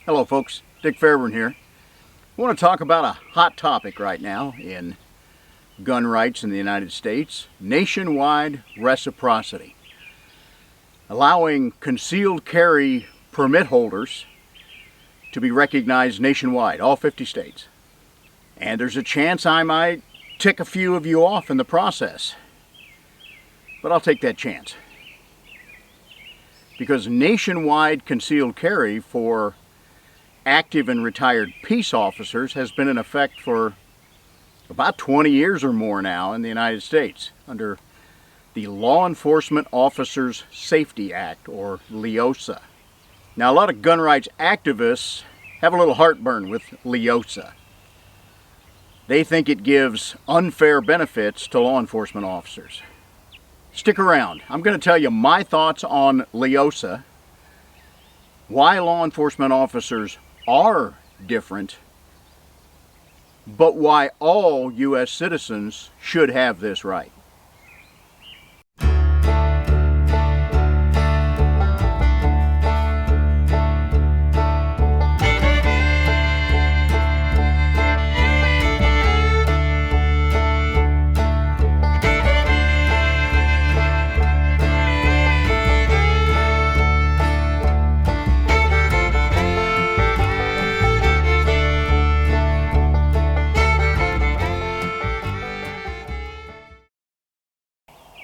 Hello folks, Dick Fairburn here. I want to talk about a hot topic right now in gun rights in the United States: nationwide reciprocity. Allowing concealed carry permit holders to be recognized nationwide, all 50 states. And there's a chance I might tick a few of you off in the process, but I'll take that chance. Because nationwide concealed carry for active and retired peace officers has been in effect for about 20 years or more now in the United States under the Law Enforcement Officers Safety Act, or LEOSA. Now, a lot of gun rights activists have a little heartburn with LEOSA. They think it gives unfair benefits to law enforcement officers. Stick around. I'm going to tell you my thoughts on LEOSA, why law enforcement officers are different, but why all U.S. citizens should have this right.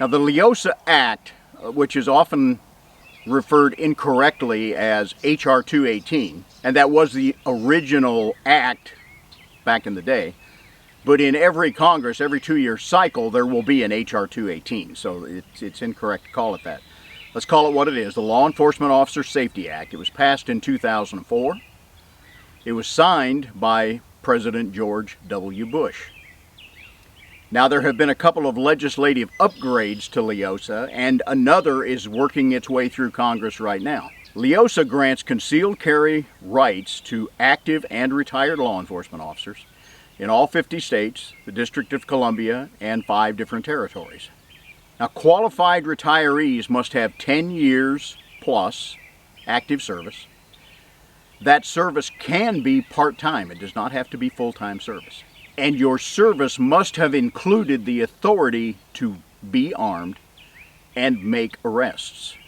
Now, the LEOSA Act, which is often referred incorrectly as H.R. 218, and that was the original act back in the day, but in every Congress, every 2-year cycle, there will be an H.R. 218, so it's incorrect to call it that. Let's call it what it is, the Law Enforcement Officer Safety Act. It was passed in 2004. It was signed by President George W. Bush. Now, there have been a couple of legislative upgrades to LEOSA, and another is working its way through Congress right now. LEOSA grants concealed carry rights to active and retired law enforcement officers in all 50 states, the District of Columbia, and 5 different territories. Now, qualified retirees must have 10 years plus active service. That service can be part-time. It does not have to be full-time service. And your service must have included the authority to be armed and make arrests.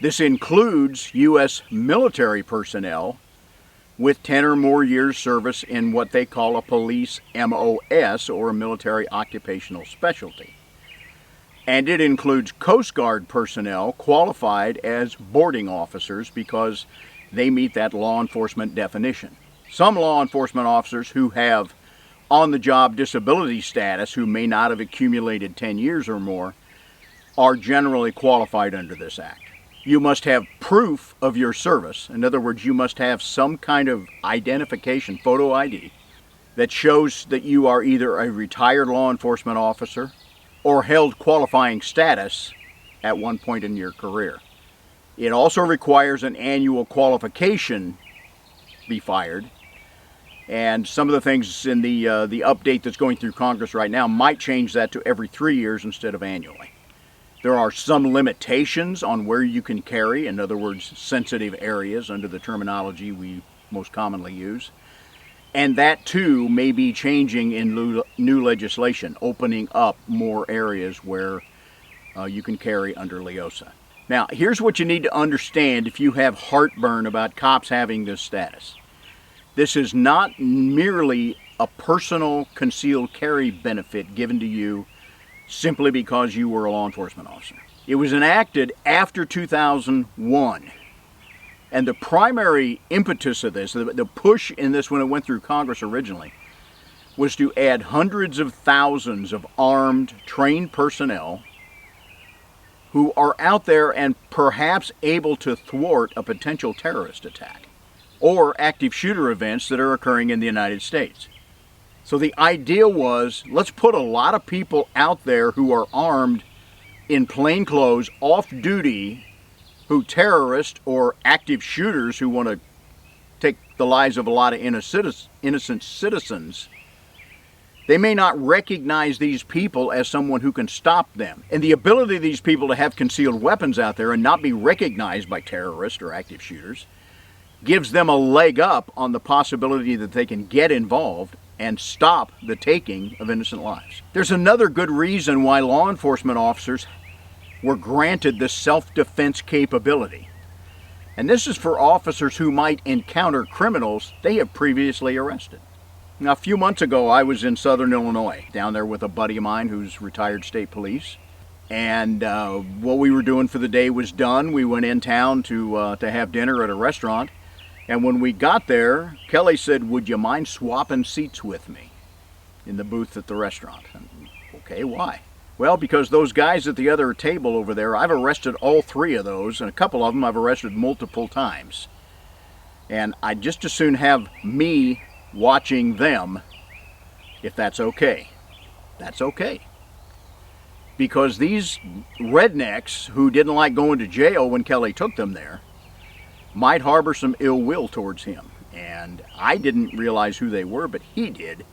This includes U.S. military personnel with 10 or more years service in what they call a police MOS, or a military occupational specialty. And it includes Coast Guard personnel qualified as boarding officers because they meet that law enforcement definition. Some law enforcement officers who have on-the-job disability status, who may not have accumulated 10 years or more, are generally qualified under this act. You must have proof of your service. In other words, you must have some kind of identification, photo ID, that shows that you are either a retired law enforcement officer or held qualifying status at one point in your career. It also requires an annual qualification be fired. And some of the things in the update that's going through Congress right now might change that to every 3 years instead of annually. There are some limitations on where you can carry, in other words, sensitive areas under the terminology we most commonly use. And that too may be changing in new legislation, opening up more areas where you can carry under LEOSA. Now, here's what you need to understand if you have heartburn about cops having this status. This is not merely a personal concealed carry benefit given to you simply because you were a law enforcement officer. It was enacted after 2001. And the primary impetus of this, the push in this when it went through Congress originally, was to add hundreds of thousands of armed, trained personnel who are out there and perhaps able to thwart a potential terrorist attack or active shooter events that are occurring in the United States. So the idea was, let's put a lot of people out there who are armed in plain clothes, off duty, who terrorists or active shooters who want to take the lives of a lot of innocent citizens. They may not recognize these people as someone who can stop them. And the ability of these people to have concealed weapons out there and not be recognized by terrorists or active shooters gives them a leg up on the possibility that they can get involved and stop the taking of innocent lives. There's another good reason why law enforcement officers were granted this self-defense capability. And this is for officers who might encounter criminals they have previously arrested. Now, a few months ago, I was in southern Illinois, down there with a buddy of mine who's retired state police. And what we were doing for the day was done. We went in town to have dinner at a restaurant. And when we got there, Kelly said, "Would you mind swapping seats with me in the booth at the restaurant?" And, okay, why? Well, because those guys at the other table over there, I've arrested all three of those, and a couple of them I've arrested multiple times. And I'd just as soon have me watching them, if that's okay. That's okay. Because these rednecks who didn't like going to jail when Kelly took them there might harbor some ill will towards him. And I didn't realize who they were, but he did.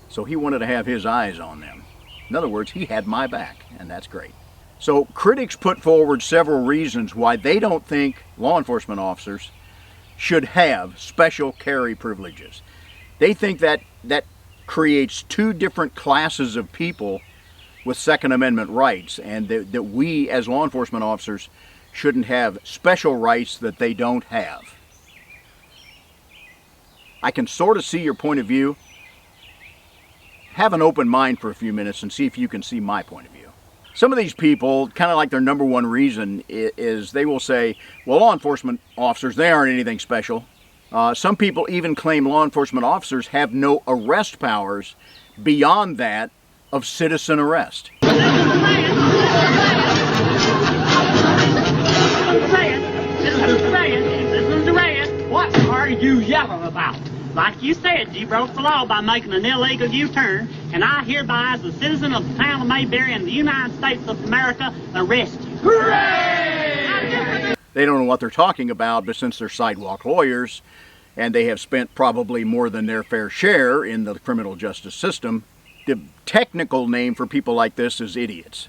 So he wanted to have his eyes on them. In other words, he had my back, and that's great. So critics put forward several reasons why they don't think law enforcement officers should have special carry privileges. They think that creates two different classes of people with Second Amendment rights, and that we as law enforcement officers shouldn't have special rights that they don't have. I can sort of see your point of view. Have an open mind for a few minutes and see if you can see my point of view. Some of these people, kind of like their number one reason is they will say, well, law enforcement officers, they aren't anything special. Some people even claim law enforcement officers have no arrest powers beyond that of citizen arrest. What are you yelling about? Like you said, you broke the law by making an illegal U-turn, and I hereby, as a citizen of the town of Mayberry in the United States of America, arrest you. Hooray! They don't know what they're talking about, but since they're sidewalk lawyers, and they have spent probably more than their fair share in the criminal justice system, the technical name for people like this is idiots.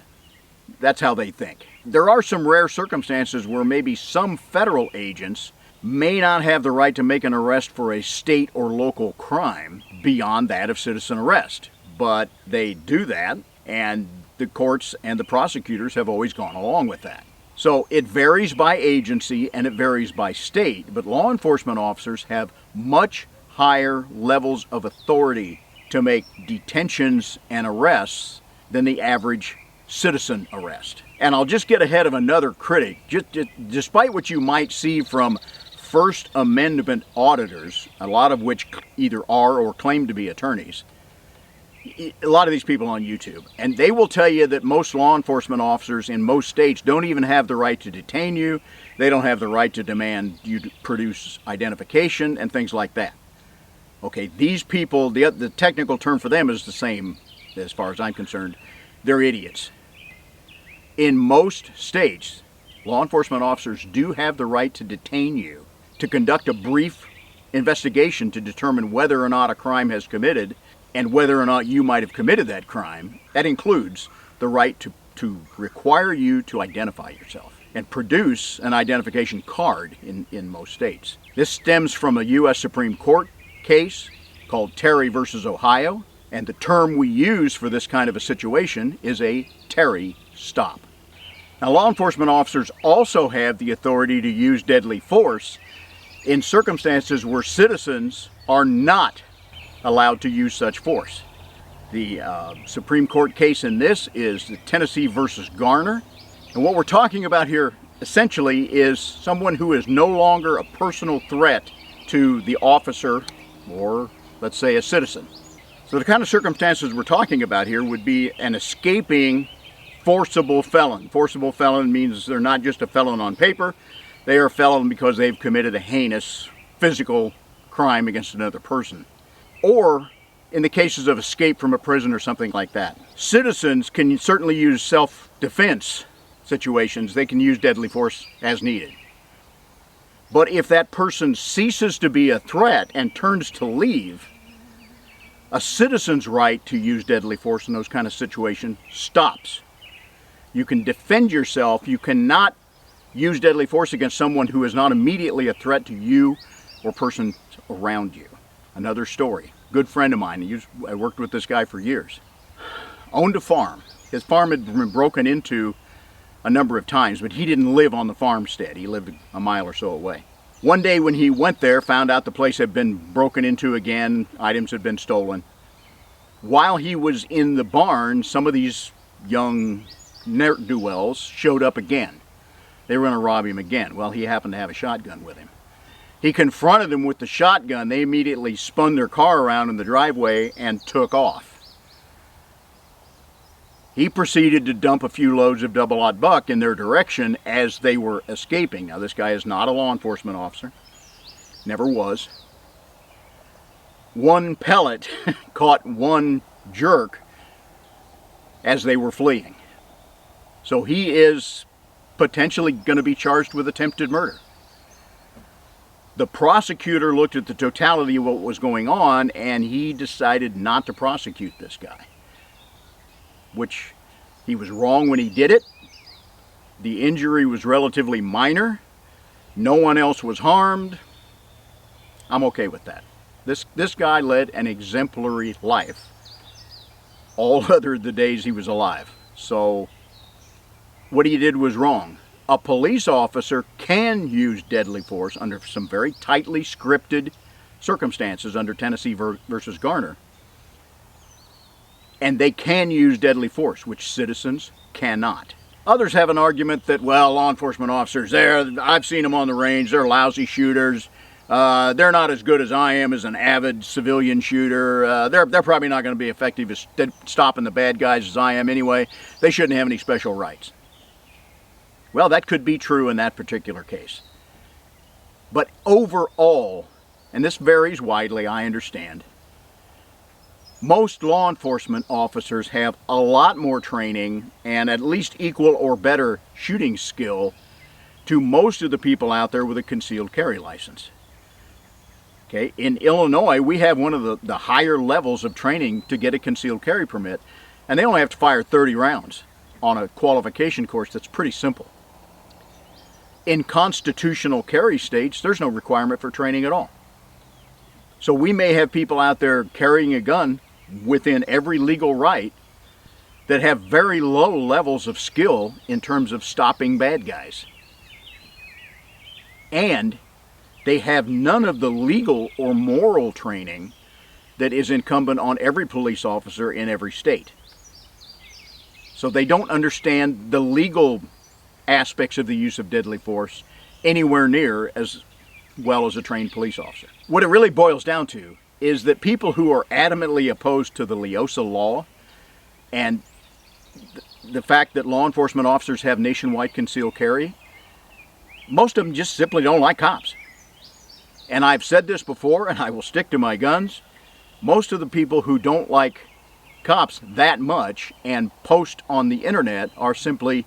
That's how they think. There are some rare circumstances where maybe some federal agents may not have the right to make an arrest for a state or local crime beyond that of citizen arrest. But they do that, and the courts and the prosecutors have always gone along with that. So it varies by agency and it varies by state, but law enforcement officers have much higher levels of authority to make detentions and arrests than the average citizen arrest. And I'll just get ahead of another critic. Despite what you might see from First Amendment auditors, a lot of which either are or claim to be attorneys, a lot of these people on YouTube, and they will tell you that most law enforcement officers in most states don't even have the right to detain you. They don't have the right to demand you produce identification and things like that. Okay, these people, the technical term for them is the same as far as I'm concerned. They're idiots. In most states, law enforcement officers do have the right to detain you, to conduct a brief investigation to determine whether or not a crime has committed and whether or not you might have committed that crime. That includes the right to require you to identify yourself and produce an identification card in most states. This stems from a U.S. Supreme Court case called Terry versus Ohio, and the term we use for this kind of a situation is a Terry stop. Now, law enforcement officers also have the authority to use deadly force in circumstances where citizens are not allowed to use such force. The Supreme Court case in this is the Tennessee versus Garner. And what we're talking about here essentially is someone who is no longer a personal threat to the officer or, let's say, a citizen. So the kind of circumstances we're talking about here would be an escaping forcible felon. Forcible felon means they're not just a felon on paper, they are a felon because they've committed a heinous physical crime against another person. Or in the cases of escape from a prison or something like that. Citizens can certainly use self-defense situations. They can use deadly force as needed. But if that person ceases to be a threat and turns to leave, a citizen's right to use deadly force in those kind of situations stops. You can defend yourself. You cannot use deadly force against someone who is not immediately a threat to you or persons around you. Another story. Good friend of mine, I worked with this guy for years. Owned a farm. His farm had been broken into a number of times, but he didn't live on the farmstead. He lived a mile or so away. One day when he went there, found out the place had been broken into again, items had been stolen. While he was in the barn, some of these young ne'er-do-wells showed up again. They were going to rob him again. Well, he happened to have a shotgun with him. He confronted them with the shotgun. They immediately spun their car around in the driveway and took off. He proceeded to dump a few loads of double-aught buck in their direction as they were escaping. Now, this guy is not a law enforcement officer. Never was. One pellet caught one jerk as they were fleeing. So he is potentially going to be charged with attempted murder. The prosecutor looked at the totality of what was going on, and he decided not to prosecute this guy. Which he was wrong when he did it. The injury was relatively minor. No one else was harmed. I'm okay with that. This guy led an exemplary life all other the days he was alive. So what he did was wrong. A police officer can use deadly force under some very tightly scripted circumstances under Tennessee versus Garner. And they can use deadly force, which citizens cannot. Others have an argument that, well, law enforcement officers, I've seen them on the range, they're lousy shooters. They're not as good as I am as an avid civilian shooter. They're probably not going to be effective as stopping the bad guys as I am anyway. They shouldn't have any special rights. Well, that could be true in that particular case. But overall, and this varies widely, I understand, most law enforcement officers have a lot more training and at least equal or better shooting skill to most of the people out there with a concealed carry license. Okay, in Illinois, we have one of the higher levels of training to get a concealed carry permit, and they only have to fire 30 rounds on a qualification course that's pretty simple. In constitutional carry states, there's no requirement for training at all. So we may have people out there carrying a gun within every legal right that have very low levels of skill in terms of stopping bad guys. And they have none of the legal or moral training that is incumbent on every police officer in every state. So they don't understand the legal aspects of the use of deadly force anywhere near as well as a trained police officer. What it really boils down to is that people who are adamantly opposed to the LEOSA law and the fact that law enforcement officers have nationwide concealed carry, most of them just simply don't like cops. And I've said this before, and I will stick to my guns. Most of the people who don't like cops that much and post on the internet are simply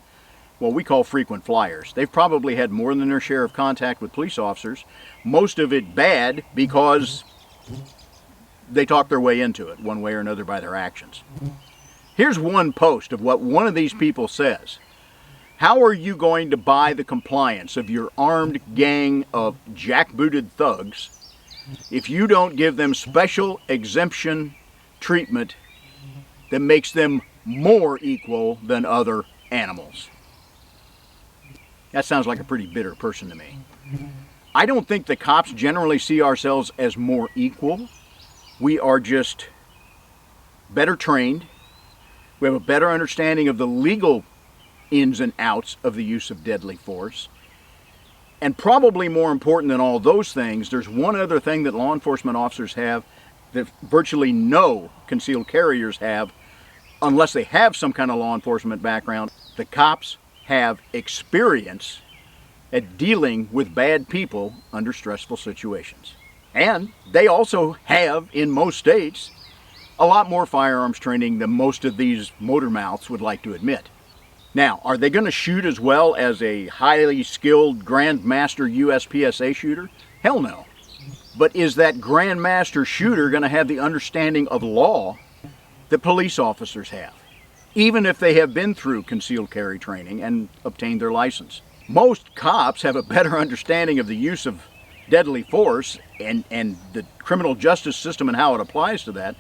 what we call frequent flyers. They've probably had more than their share of contact with police officers, most of it bad because they talk their way into it one way or another by their actions. Here's one post of what one of these people says. How are you going to buy the compliance of your armed gang of jackbooted thugs if you don't give them special exemption treatment that makes them more equal than other animals? That sounds like a pretty bitter person to me. I don't think the cops generally see ourselves as more equal. We are just better trained. We have a better understanding of the legal ins and outs of the use of deadly force. And probably more important than all those things, there's one other thing that law enforcement officers have that virtually no concealed carriers have unless they have some kind of law enforcement background. The cops have experience at dealing with bad people under stressful situations. And they also have, in most states, a lot more firearms training than most of these motor mouths would like to admit. Now, are they going to shoot as well as a highly skilled Grandmaster USPSA shooter? Hell no. But is that Grandmaster shooter going to have the understanding of law that police officers have, even if they have been through concealed carry training and obtained their license? Most cops have a better understanding of the use of deadly force and the criminal justice system and how it applies to that.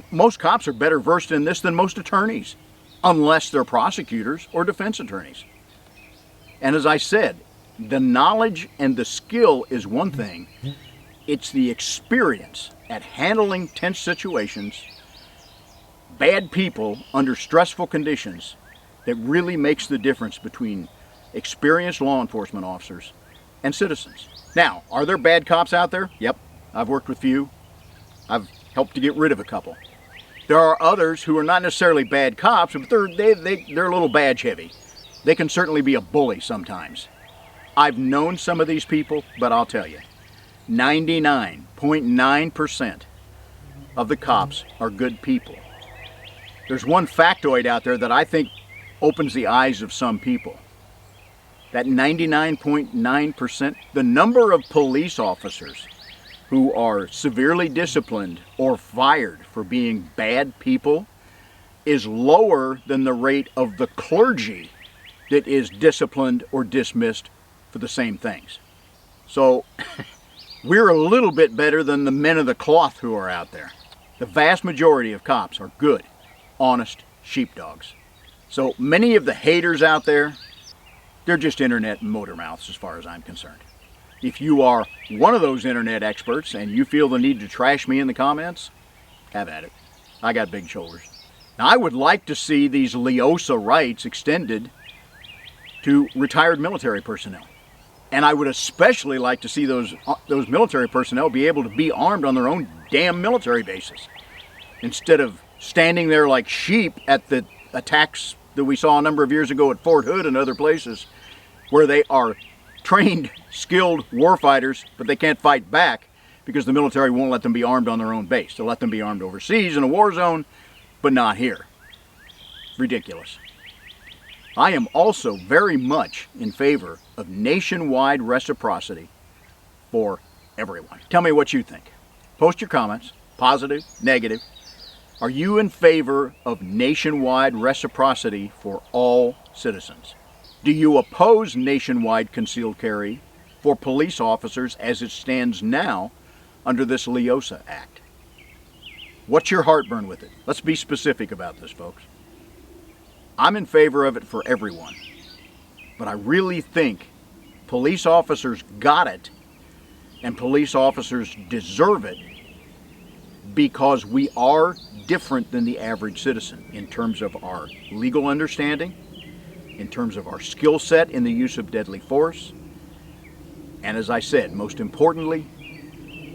Most cops are better versed in this than most attorneys, unless they're prosecutors or defense attorneys. And as I said, the knowledge and the skill is one thing. It's the experience at handling tense situations, bad people under stressful conditions, that really makes the difference between experienced law enforcement officers and citizens. Now, are there bad cops out there? Yep, I've worked with few. I've helped to get rid of a couple. There are others who are not necessarily bad cops, but they're a little badge heavy. They can certainly be a bully sometimes. I've known some of these people, but I'll tell you, 99.9% of the cops are good people. There's one factoid out there that I think opens the eyes of some people. That 99.9%, the number of police officers who are severely disciplined or fired for being bad people is lower than the rate of the clergy that is disciplined or dismissed for the same things. So we're a little bit better than the men of the cloth who are out there. The vast majority of cops are good, honest sheepdogs. So many of the haters out there, they're just internet motor mouths as far as I'm concerned. If you are one of those internet experts and you feel the need to trash me in the comments, have at it. I got big shoulders. Now, I would like to see these LEOSA rights extended to retired military personnel. And I would especially like to see those military personnel be able to be armed on their own damn military bases, instead of standing there like sheep at the attacks that we saw a number of years ago at Fort Hood and other places, where they are trained, skilled warfighters, but they can't fight back because the military won't let them be armed on their own base. They'll let them be armed overseas in a war zone, but not here. Ridiculous. I am also very much in favor of nationwide reciprocity for everyone. Tell me what you think. Post your comments, positive, negative. Are you in favor of nationwide reciprocity for all citizens? Do you oppose nationwide concealed carry for police officers as it stands now under this LEOSA Act? What's your heartburn with it? Let's be specific about this, folks. I'm in favor of it for everyone, but I really think police officers got it and police officers deserve it because we are different than the average citizen in terms of our legal understanding, in terms of our skill set in the use of deadly force, and as I said, most importantly,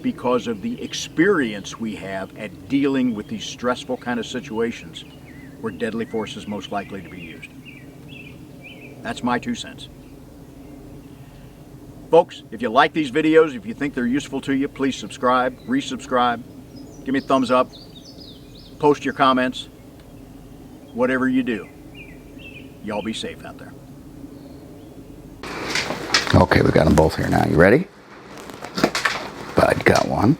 because of the experience we have at dealing with these stressful kind of situations where deadly force is most likely to be used. That's my 2 cents. Folks, if you like these videos, if you think they're useful to you, please subscribe, resubscribe, give me a thumbs up, post your comments, whatever you do. Y'all be safe out there. Okay, we got them both here now. You ready? Bud got one.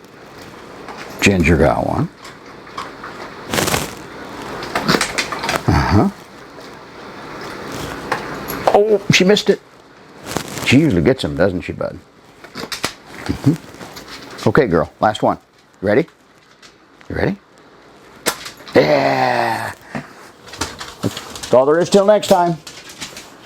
Ginger got one. Oh, she missed it. She usually gets them, doesn't she, Bud? Okay, girl, last one. You ready? You ready? Yeah! That's all there is till next time.